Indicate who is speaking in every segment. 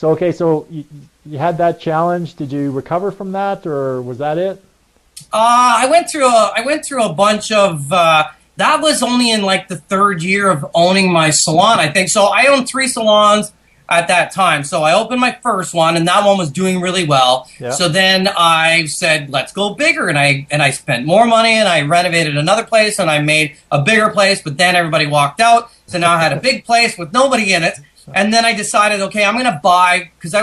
Speaker 1: So okay, so you had that challenge. Did you recover from that, or was that it?
Speaker 2: I went through a bunch of that was only in like the third year of owning my salon, I think. So I owned three salons at that time. So I opened my first one, and that one was doing really well.
Speaker 1: Yeah.
Speaker 2: So then I said, let's go bigger, and I spent more money, and I renovated another place, and I made a bigger place. But then everybody walked out, so now I had a big place with nobody in it. And then I decided, okay, I'm going to buy, because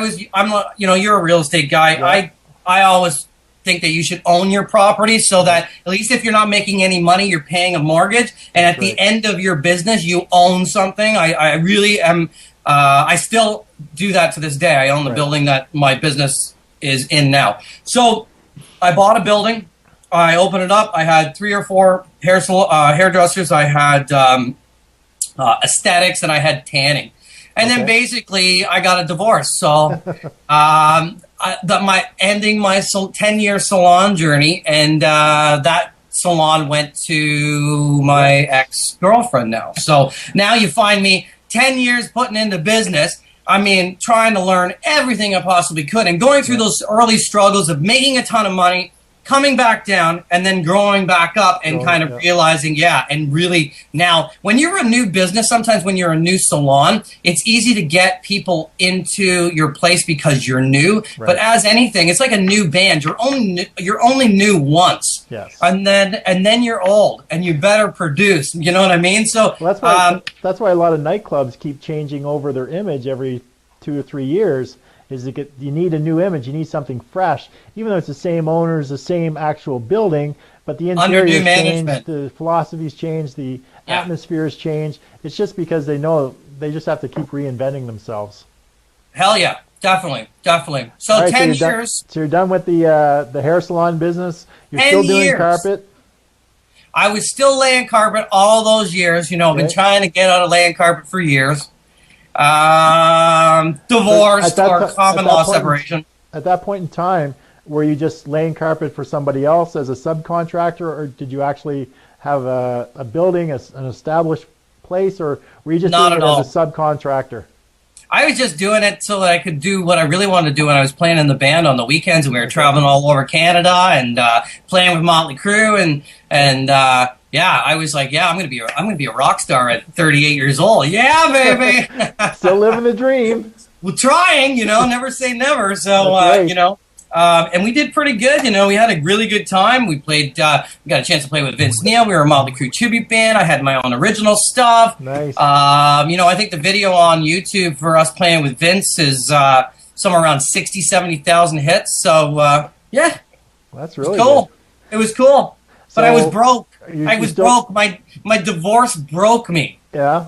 Speaker 2: you're a real estate guy.
Speaker 1: Yeah.
Speaker 2: I always think that you should own your property so that at least if you're not making any money, you're paying a mortgage. And at the end of your business, you own something. I really am. I still do that to this day. I own the building that my business is in now. So I bought a building. I opened it up. I had 3 or 4 hairdressers. I had aesthetics, and I had tanning. And then basically I got a divorce. So ending my 10-year salon journey, and that salon went to my ex-girlfriend now. So now you find me 10 years putting into business. I mean, trying to learn everything I possibly could and going through those early struggles of making a ton of money, coming back down, and then growing back up and realizing, and really now when you're a new business, sometimes when you're a new salon, it's easy to get people into your place because you're new. Right. But as anything, it's like a new band. You're only new once.
Speaker 1: Yes.
Speaker 2: And then you're old and you better produce. You know what I mean? So
Speaker 1: well, that's why a lot of nightclubs keep changing over their image every 2 or 3 years. You need a new image. You need something fresh, even though it's the same owners, the same actual building, but the interior changed, the philosophies changed, the atmospheres changed. It's just because they know they just have to keep reinventing themselves.
Speaker 2: Hell yeah, definitely. So
Speaker 1: right,
Speaker 2: 10 years.
Speaker 1: So you're done with the hair salon business. You're still doing carpet.
Speaker 2: I was still laying carpet all those years. I've been trying to get out of laying carpet for years. Divorce or common law separation.
Speaker 1: At that point in time, were you just laying carpet for somebody else as a subcontractor, or did you actually have a building, an established place, or were you just doing it as a subcontractor?
Speaker 2: I was just doing it so that I could do what I really wanted to do when I was playing in the band on the weekends, and we were traveling all over Canada and playing with Motley Crue and I was like, I'm gonna be a rock star at 38 years old. Yeah, baby.
Speaker 1: Still living the dream.
Speaker 2: Well, trying, never say never. So, and we did pretty good. We had a really good time. We played. We got a chance to play with Vince Neil. We were a Motley Crue tribute band. I had my own original stuff.
Speaker 1: Nice.
Speaker 2: I think the video on YouTube for us playing with Vince is somewhere around 60, 70,000 hits. So,
Speaker 1: well, that's really
Speaker 2: cool.
Speaker 1: Good.
Speaker 2: It was cool. But I was broke. I was broke. My divorce broke me.
Speaker 1: Yeah,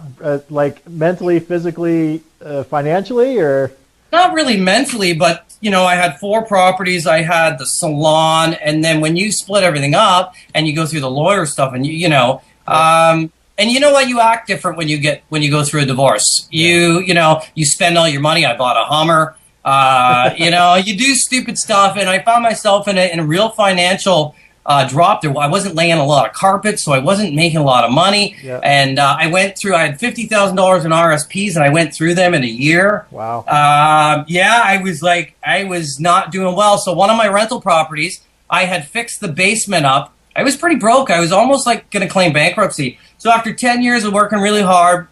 Speaker 1: like mentally, physically, financially, or
Speaker 2: not really mentally, but I had 4 properties. I had the salon, and then when you split everything up and you go through the lawyer stuff, and and you know what, you act different when you go through a divorce. Yeah. You spend all your money. I bought a Hummer. You do stupid stuff, and I found myself in a real financial drop there. I wasn't laying a lot of carpet, so I wasn't making a lot of money. Yeah. And I had $50,000 in RSPs, and I went through them in a year.
Speaker 1: Wow.
Speaker 2: I was not doing well. So one of my rental properties, I had fixed the basement up. I was pretty broke. I was almost like going to claim bankruptcy. So after 10 years of working really hard,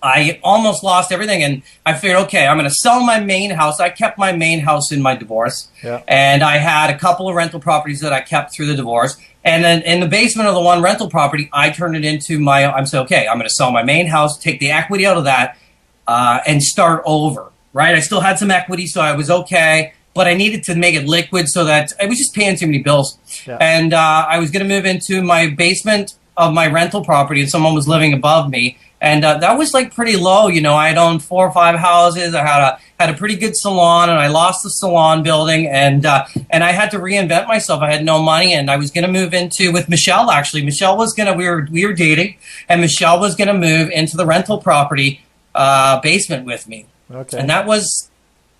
Speaker 2: I almost lost everything, and I figured, okay, I'm going to sell my main house. I kept my main house in my divorce, and I had a couple of rental properties that I kept through the divorce. And then in the basement of the one rental property, I turned it into I'm saying, okay, I'm going to sell my main house, take the equity out of that, and start over, right? I still had some equity, so I was okay, but I needed to make it liquid so that I was just paying too many bills. Yeah. And I was going to move into my basement of my rental property, and someone was living above me. And that was like pretty low. I had owned 4 or 5 houses. I had a pretty good salon, and I lost the salon building, and I had to reinvent myself. I had no money, and I was going to move with Michelle. Actually, Michelle was we were dating, and Michelle was going to move into the rental property basement with me. Okay. And that was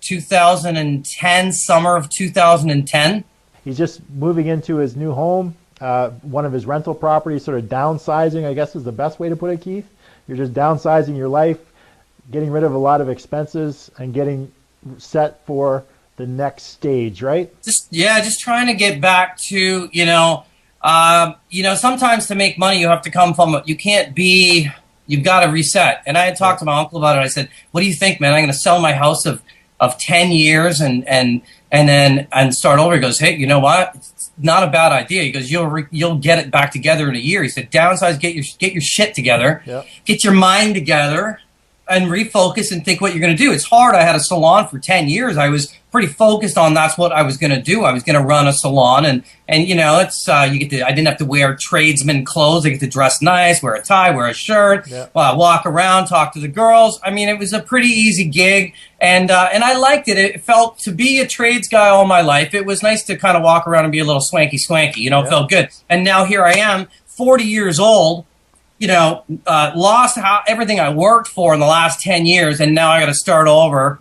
Speaker 2: 2010, summer of 2010.
Speaker 1: He's just moving into his new home, one of his rental properties, sort of downsizing, I guess is the best way to put it, Keith. You're just downsizing your life, getting rid of a lot of expenses, and getting set for the next stage, right?
Speaker 2: Just trying to get back to, sometimes to make money, you have to come from, you've got to reset. And I had talked to my uncle about it. I said, what do you think, man? I'm going to sell my house of 10 years and then start over. He goes, hey, you know what? It's not a bad idea. He goes, you'll get it back together in a year. He said, downsize, get your shit together, get your mind together, and refocus and think what you're going to do. It's hard. I had a salon for 10 years. I was pretty focused on that's what I was going to do. I was going to run a salon, and it's I didn't have to wear tradesman clothes. I get to dress nice, wear a tie, wear a shirt, walk around, talk to the girls. I mean, it was a pretty easy gig, and I liked it. It felt, to be a trades guy all my life, it was nice to kind of walk around and be a little swanky. It felt good. And now here I am, 40 years old, lost everything I worked for in the last 10 years, and now I got to start over,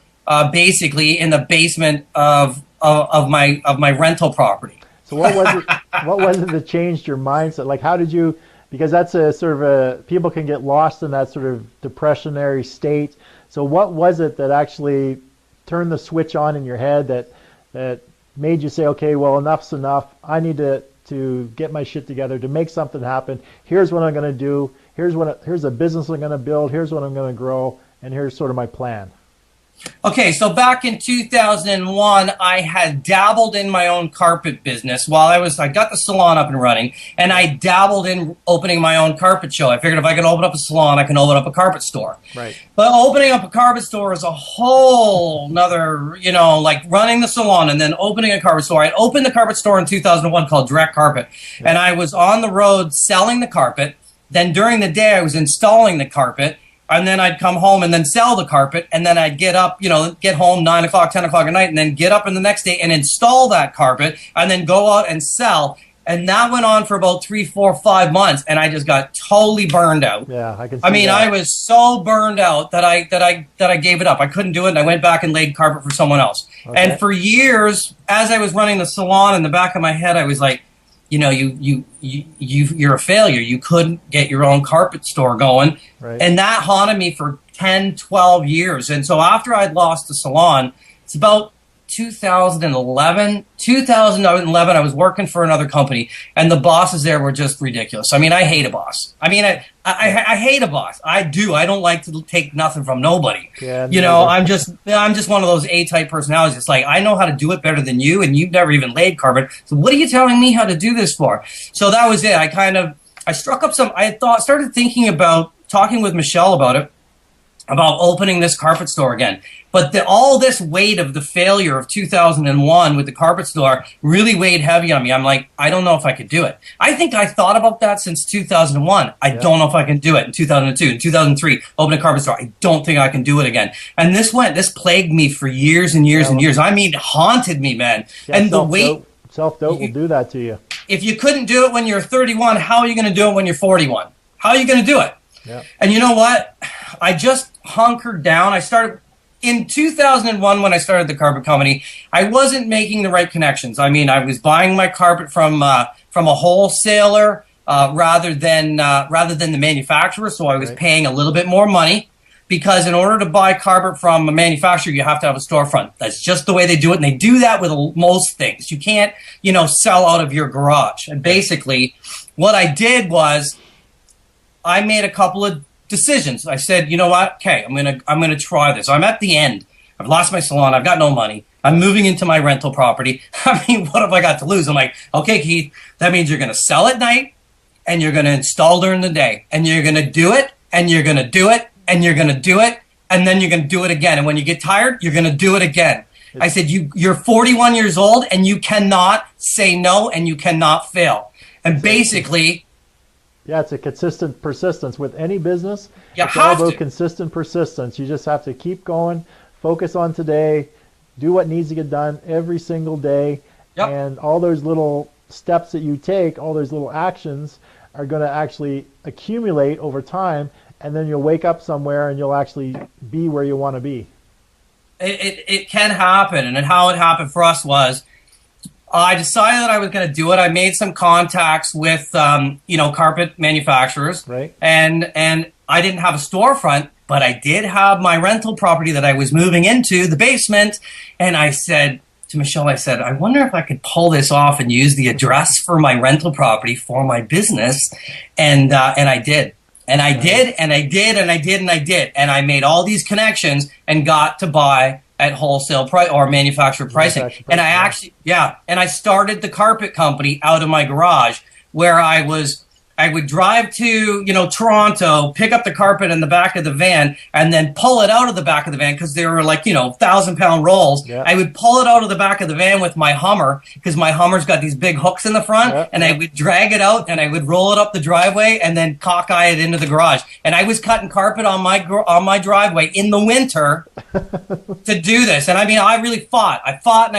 Speaker 2: basically in the basement of my rental property.
Speaker 1: So what was it? What was it that changed your mindset? Like, how did you? Because that's a sort of people can get lost in that sort of depressionary state. So what was it that actually turned the switch on in your head that made you say, okay, well, enough's enough. I need to get my shit together, to make something happen. Here's what I'm going to do. Here's a business I'm going to build. Here's what I'm going to grow. And here's sort of my plan.
Speaker 2: Okay, so back in 2001, I had dabbled in my own carpet business while I got the salon up and running, and I dabbled in opening my own carpet show. I figured if I can open up a salon, I can open up a carpet store.
Speaker 1: Right.
Speaker 2: But opening up a carpet store is a whole nother, like running the salon and then opening a carpet store. I opened the carpet store in 2001 called Direct Carpet, and I was on the road selling the carpet. Then during the day, I was installing the carpet. And then I'd come home and then sell the carpet. And then I'd get up, get home 9 o'clock, 10 o'clock at night, and then get up in the next day and install that carpet and then go out and sell. And that went on for about 3, 4, 5 months. And I just got totally burned out.
Speaker 1: Yeah, I can see that.
Speaker 2: I was so burned out that I gave it up. I couldn't do it. And I went back and laid carpet for someone else. Okay. And for years, as I was running the salon, in the back of my head, I was like, you're a failure. You couldn't get your own carpet store going. Right. And that haunted me for 10, 12 years. And so after I'd lost the salon, it's about 2011, I was working for another company, and the bosses there were just ridiculous. I mean, I hate a boss. I mean, I hate a boss. I do. I don't like to take nothing from nobody. Yeah, I'm just one of those A-type personalities. It's like, I know how to do it better than you, and you've never even laid carpet. So what are you telling me how to do this for? So that was it. I struck up started thinking about talking with Michelle about it, about opening this carpet store again. But all this weight of the failure of 2001 with the carpet store really weighed heavy on me. I'm like, I don't know if I could do it. I think I thought about that since 2001. I don't know if I can do it in 2002, in 2003, open a carpet store. I don't think I can do it again. And this plagued me for years and years and years. I mean, haunted me, man.
Speaker 1: Yeah, and the weight. Self-doubt will do that to you.
Speaker 2: If you couldn't do it when you're 31, how are you going to do it when you're 41? How are you going to do it? Yeah. And you know what? I just hunkered down. I started in 2001 when I started the carpet company. I wasn't making the right connections. I mean, I was buying my carpet from a wholesaler rather than the manufacturer. So I was paying a little bit more money, because in order to buy carpet from a manufacturer, you have to have a storefront. That's just the way they do it, and they do that with most things. You can't, sell out of your garage. And basically, what I did was, I made a couple of decisions. I said, you know what? Okay, I'm gonna try this. I'm at the end. I've lost my salon. I've got no money. I'm moving into my rental property. I mean, what have I got to lose? I'm like, okay, Keith, that means you're gonna sell at night, and you're gonna install during the day, and you're gonna do it, and you're gonna do it, and you're gonna do it, and then you're gonna do it again. And when you get tired, you're gonna do it again. I said, you're 41 years old, and you cannot say no, and you cannot fail. And basically.
Speaker 1: Yeah, it's a consistent persistence with any business.
Speaker 2: It's
Speaker 1: all about consistent persistence. You just have to keep going, focus on today, do what needs to get done every single day. Yep. And all those little steps that you take, all those little actions are going to actually accumulate over time, and then you'll wake up somewhere and you'll actually be where you want to be.
Speaker 2: It can happen, and how it happened for us was, I decided that I was going to do it. I made some contacts with, carpet manufacturers,
Speaker 1: right?
Speaker 2: And I didn't have a storefront, but I did have my rental property that I was moving into, the basement. And I said to Michelle, I said, I wonder if I could pull this off and use the address for my rental property for my business. And I did. And I did, and I did, and I did, and I did. And I made all these connections and got to buy at wholesale price or manufacturer pricing. And I actually, and I started the carpet company out of my garage, where I would drive to, Toronto, pick up the carpet in the back of the van, and then pull it out of the back of the van because they were like, 1,000-pound rolls. Yeah. I would pull it out of the back of the van with my Hummer, because my Hummer's got these big hooks in the front, and I would drag it out and I would roll it up the driveway and then cockeye it into the garage. And I was cutting carpet on my driveway in the winter to do this. And I mean, I really fought. I fought.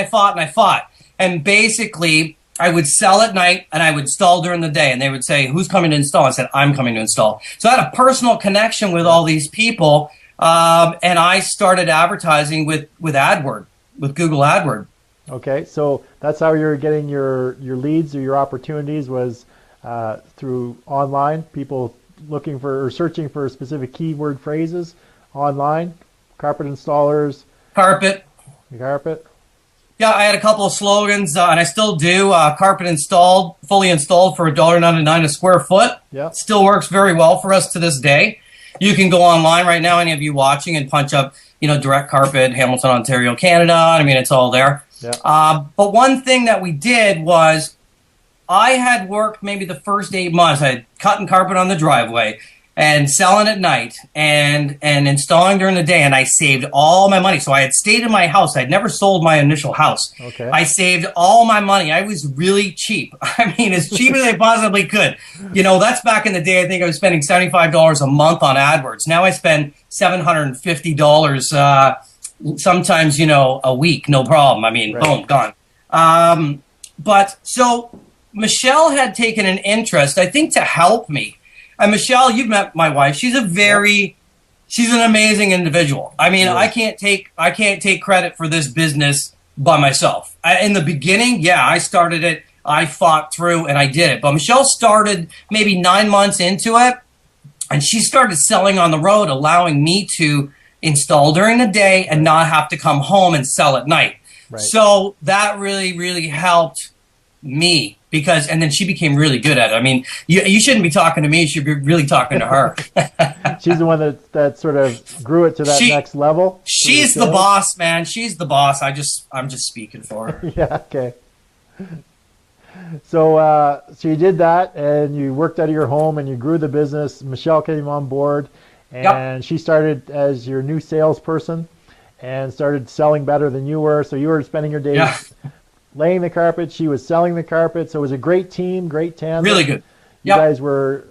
Speaker 2: And basically, I would sell at night and I would install during the day. And they would say, who's coming to install? I said, I'm coming to install. So I had a personal connection with all these people. And I started advertising with AdWord, with Google AdWord.
Speaker 1: Okay. So that's how you're getting your leads or your opportunities, was through online, people looking for or searching for specific keyword phrases online, carpet installers.
Speaker 2: Carpet. Yeah, I had a couple of slogans, and I still do. Carpet installed, fully installed for $1.99 a square foot. Yeah. Still works very well for us to this day. You can go online right now, any of you watching, and punch up, direct carpet, Hamilton, Ontario, Canada. I mean, it's all there. Yeah. But one thing that we did was, I had worked maybe the first 8 months. I had cutting carpet on the driveway and selling at night and installing during the day, and I saved all my money. So I had stayed in my house. I'd never sold my initial house. Okay. I saved all my money. I was really cheap. I mean, as cheap as I possibly could. That's back in the day. I think I was spending $75 a month on AdWords. Now I spend $750 sometimes, a week, no problem. I mean, boom, gone. But so Michelle had taken an interest, I think, to help me. And Michelle, you've met my wife. She's an amazing individual. I mean, I can't take credit for this business by myself. In the beginning, I started it. I fought through and I did it. But Michelle started maybe 9 months into it, and she started selling on the road, allowing me to install during the day and not have to come home and sell at night. Right. So that really, really helped me. And then she became really good at it. I mean, you shouldn't be talking to me. You should be really talking to her.
Speaker 1: She's the one that sort of grew it to that next level.
Speaker 2: She's the boss, man. She's the boss. I'm just speaking for her.
Speaker 1: Yeah. Okay. So you did that, and you worked out of your home, and you grew the business. Michelle came on board, and she started as your new salesperson, and started selling better than you were. So you were spending your days laying the carpet. She was selling the carpet. So it was a great team, great tandem.
Speaker 2: Really good.
Speaker 1: You guys were,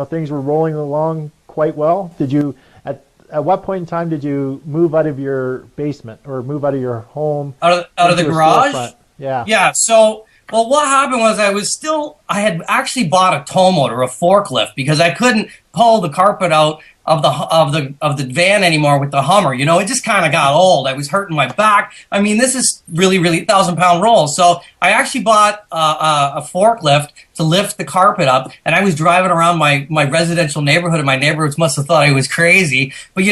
Speaker 1: things were rolling along quite well. Did you, at what point in time did you move out of your basement or move out of your home?
Speaker 2: Out of the garage?
Speaker 1: Storefront? Yeah.
Speaker 2: Yeah. So, well, what happened was I had actually bought a tow motor, a forklift, because I couldn't pull the carpet out of the van anymore with the Hummer. It just kind of got old. I was hurting my back. I mean, this is really, really 1,000-pound rolls. So I actually bought a forklift to lift the carpet up, and I was driving around my residential neighborhood, and my neighbors must have thought I was crazy. But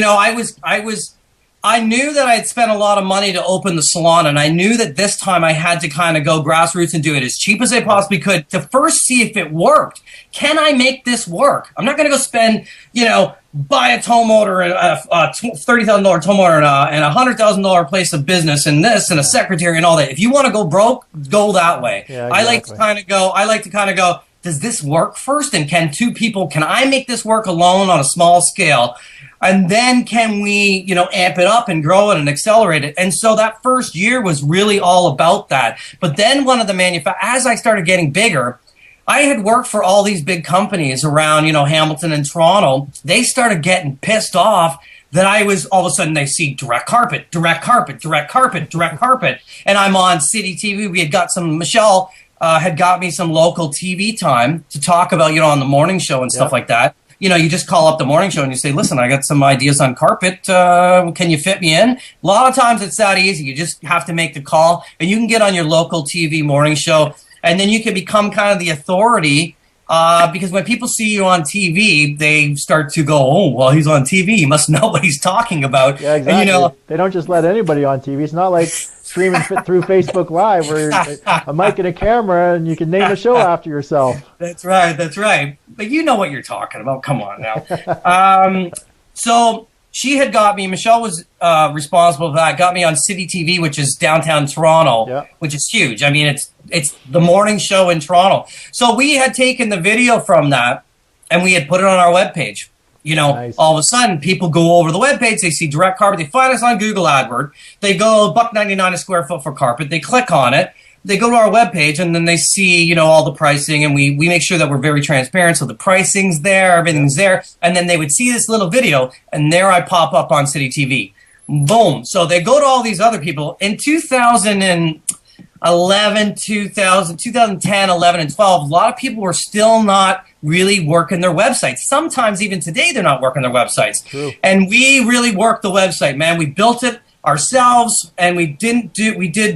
Speaker 2: I knew that I had spent a lot of money to open the salon, and I knew that this time I had to kind of go grassroots and do it as cheap as I possibly could to first see if it worked. Can I make this work? I'm not going to go spend, buy a tow motor and a $30,000 tow motor and a $100,000 place of business and this and a secretary and all that. If you want to go broke, go that way. Yeah, exactly. I like to kind of go, does this work first? And can I make this work alone on a small scale? And then can we, amp it up and grow it and accelerate it? And so that first year was really all about that. But then as I started getting bigger, I had worked for all these big companies around, Hamilton and Toronto. They started getting pissed off that I was, all of a sudden they see direct carpet. And I'm on City TV. We had got Michelle had got me some local TV time to talk about, on the morning show and stuff like that. You just call up the morning show and you say, listen, I got some ideas on carpet. Can you fit me in? A lot of times it's that easy. You just have to make the call, and you can get on your local TV morning show, and then you can become kind of the authority Because when people see you on TV, they start to go, "Oh, well, he's on TV. He must know what he's talking about."
Speaker 1: Yeah, exactly.
Speaker 2: And, you know,
Speaker 1: they don't just let anybody on TV. It's not like streaming through Facebook Live where a mic and a camera and you can name a show after yourself.
Speaker 2: That's right. That's right. But you know what you're talking about. Come on now. So she had got me. Michelle was responsible for that. Got me on City TV, which is downtown Toronto, which is huge. I mean, it's the morning show in Toronto. So we had taken the video from that and we had put it on our webpage. You know,
Speaker 1: nice.
Speaker 2: All of a sudden, people go over the webpage. They see direct carpet. They find us on Google AdWords. They go $1.99 a square foot for carpet. They click on it. They go to our webpage, and then they see, you know, all the pricing. And we make sure that we're very transparent. So the pricing's there, everything's there. And then they would see this little video, and there I pop up on City TV. Boom. So they go to all these other people. In 2011, 2010, 11, and 12, a lot of people were still not really working their websites. Sometimes even today they're not working their websites.
Speaker 1: True.
Speaker 2: And we really worked the website, man. We built it ourselves, and we did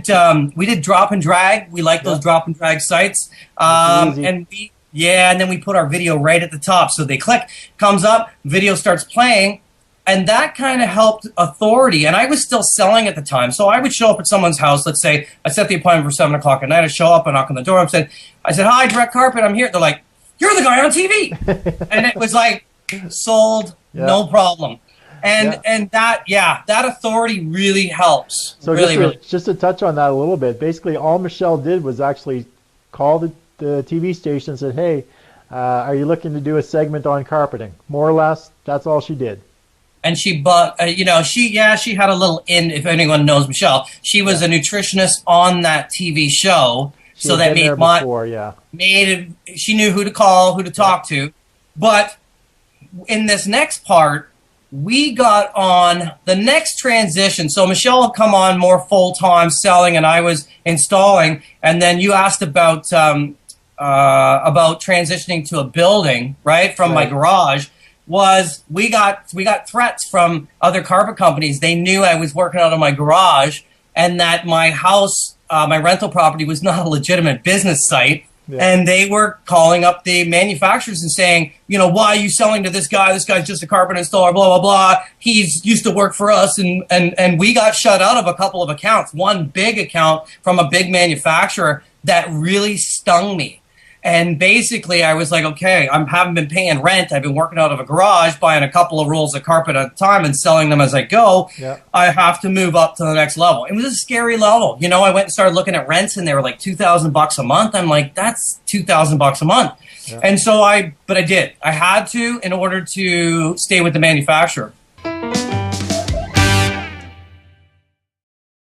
Speaker 2: drop and drag. We like those drop and drag sites. And then we put our video right at the top. So they click, comes up, video starts playing. And that kind of helped authority. And I was still selling at the time. So I would show up at someone's house. Let's say I set the appointment for 7 o'clock at night. I show up and knock on the door. I said, "Hi, Direct Carpet, I'm here." They're like, "You're the guy on TV." And it was like, sold, no problem. And that authority really helps.
Speaker 1: So
Speaker 2: really,
Speaker 1: just to touch on that a little bit, basically all Michelle did was actually call the TV station and said, "Hey, are you looking to do a segment on carpeting?" More or less, that's all she did.
Speaker 2: And she bought, she had a little in, if anyone knows Michelle, she was a nutritionist on that TV show. So that she knew who to call, who to talk to. But in this next part, we got on the next transition. So Michelle had come on more full-time selling and I was installing. And then you asked about transitioning to a building, right, from my garage. We got threats from other carpet companies. They knew I was working out of my garage and that my house, my rental property was not a legitimate business site. Yeah. And they were calling up the manufacturers and saying, you know, "Why are you selling to this guy? This guy's just a carpet installer, blah, blah, blah. He's used to work for us." And we got shut out of a couple of accounts. One big account from a big manufacturer that really stung me. And basically, I was like, okay, I haven't been paying rent. I've been working out of a garage, buying a couple of rolls of carpet at a time and selling them as I go. Yeah. I have to move up to the next level. It was a scary level. You know, I went and started looking at rents, and they were like $2,000 a month. I'm like, that's $2,000 a month. Yeah. And so I did. I had to in order to stay with the manufacturer.